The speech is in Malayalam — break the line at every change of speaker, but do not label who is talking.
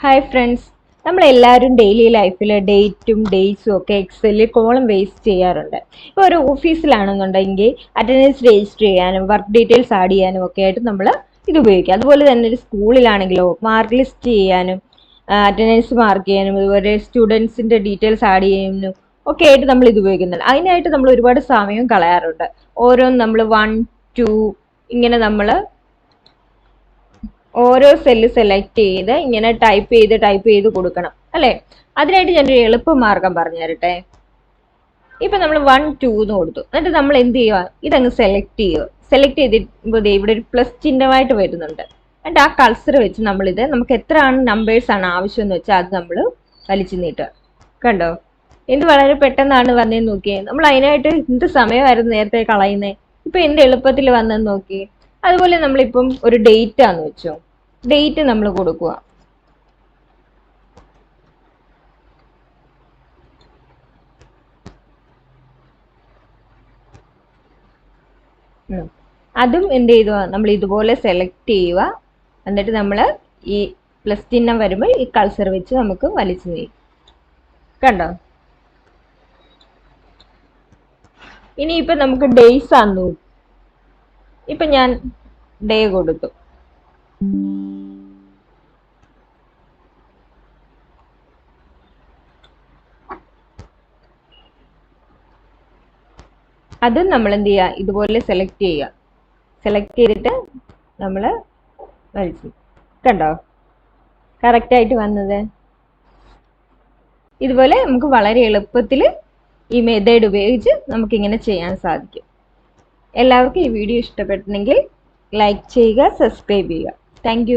ഹായ് ഫ്രണ്ട്സ്, നമ്മളെല്ലാവരും ഡെയിലി ലൈഫിൽ ഡേറ്റും ഡേയ്സും ഒക്കെ എക്സലിൽ കോളം വേസ്റ്റ് ചെയ്യാറുണ്ട്. ഇപ്പോൾ ഒരു ഓഫീസിലാണെന്നുണ്ടെങ്കിൽ അറ്റൻഡൻസ് രജിസ്റ്റർ ചെയ്യാനും വർക്ക് ഡീറ്റെയിൽസ് ആഡ് ചെയ്യാനും ഒക്കെ ആയിട്ട് നമ്മൾ ഇത് ഉപയോഗിക്കുക. അതുപോലെ തന്നെ ഒരു സ്കൂളിലാണെങ്കിലോ മാർക്ക് ലിസ്റ്റ് ചെയ്യാനും അറ്റൻഡൻസ് മാർക്ക് ചെയ്യാനും അതുപോലെ സ്റ്റുഡൻസിൻ്റെ ഡീറ്റെയിൽസ് ആഡ് ചെയ്യാനും ഒക്കെ ആയിട്ട് നമ്മൾ ഇത് ഉപയോഗിക്കുന്നുണ്ട്. അതിനായിട്ട് നമ്മൾ ഒരുപാട് സമയം കളയാറുണ്ട്. ഓരോന്ന് നമ്മൾ 1, 2 ഇങ്ങനെ നമ്മൾ ഓരോ സെല്ല് സെലക്ട് ചെയ്ത് ഇങ്ങനെ ടൈപ്പ് ചെയ്ത് കൊടുക്കണം അല്ലേ. അതിനായിട്ട് ഞാനൊരു എളുപ്പ മാർഗം പറഞ്ഞു തരട്ടെ. ഇപ്പൊ നമ്മൾ 1, 2 എന്ന് കൊടുത്തു. എന്നിട്ട് നമ്മൾ എന്ത് ചെയ്യുക, ഇതങ്ങ് സെലക്ട് ചെയ്യുക. സെലക്ട് ചെയ്തിട്ട് ഇവിടെ ഒരു പ്ലസ് ചിഹ്നമായിട്ട് വരുന്നുണ്ട്. എന്നിട്ട് ആ കൾസർ വെച്ച് നമ്മളിത് നമുക്ക് എത്രയാണ് നമ്പേഴ്സ് ആണ് ആവശ്യം എന്ന് വെച്ചാൽ അത് നമ്മൾ വലിച്ചു നീട്ടുക. കണ്ടോ, എന്ത് വളരെ പെട്ടെന്നാണ് വന്നതെന്ന് നോക്കിയേ. നമ്മൾ അതിനായിട്ട് എന്ത് സമയമായിരുന്നു നേരത്തെ കളയുന്നത്, ഇപ്പൊ എന്ത് എളുപ്പത്തിൽ വന്നെന്ന് നോക്കിയേ. അതുപോലെ നമ്മളിപ്പം ഒരു ഡേറ്റ് ആന്ന് വെച്ചോ, ഡേറ്റ് നമ്മൾ കൊടുക്കുക. അതും എന്ത് ചെയ്യുക, നമ്മൾ ഇതുപോലെ സെലക്ട് ചെയ്യുക. എന്നിട്ട് നമ്മൾ ഈ പ്ലസ് ചിഹ്നം വരുമ്പോൾ ഈ കൾസർ വെച്ച് നമുക്ക് വലിച്ചു നീക്കും. കണ്ടോ, ഇനിയിപ്പൊ നമുക്ക് ഡേയ്സ് ആന്ന്. ഇപ്പൊ ഞാൻ ഡേ കൊടുത്തു. അത് നമ്മൾ എന്ത് ചെയ്യുക, ഇതുപോലെ സെലക്ട് ചെയ്യുക. സെലക്ട് ചെയ്തിട്ട് നമ്മൾ വലിച്ചു. കണ്ടോ, കറക്റ്റായിട്ട് വന്നത്. ഇതുപോലെ നമുക്ക് വളരെ എളുപ്പത്തിൽ ഈ മെത്തേഡ് ഉപയോഗിച്ച് നമുക്കിങ്ങനെ ചെയ്യാൻ സാധിക്കും. എല്ലാവർക്കും ഈ വീഡിയോ ഇഷ്ടപ്പെട്ടെങ്കിൽ ലൈക്ക് ചെയ്യുക, സബ്സ്ക്രൈബ് ചെയ്യുക. താങ്ക്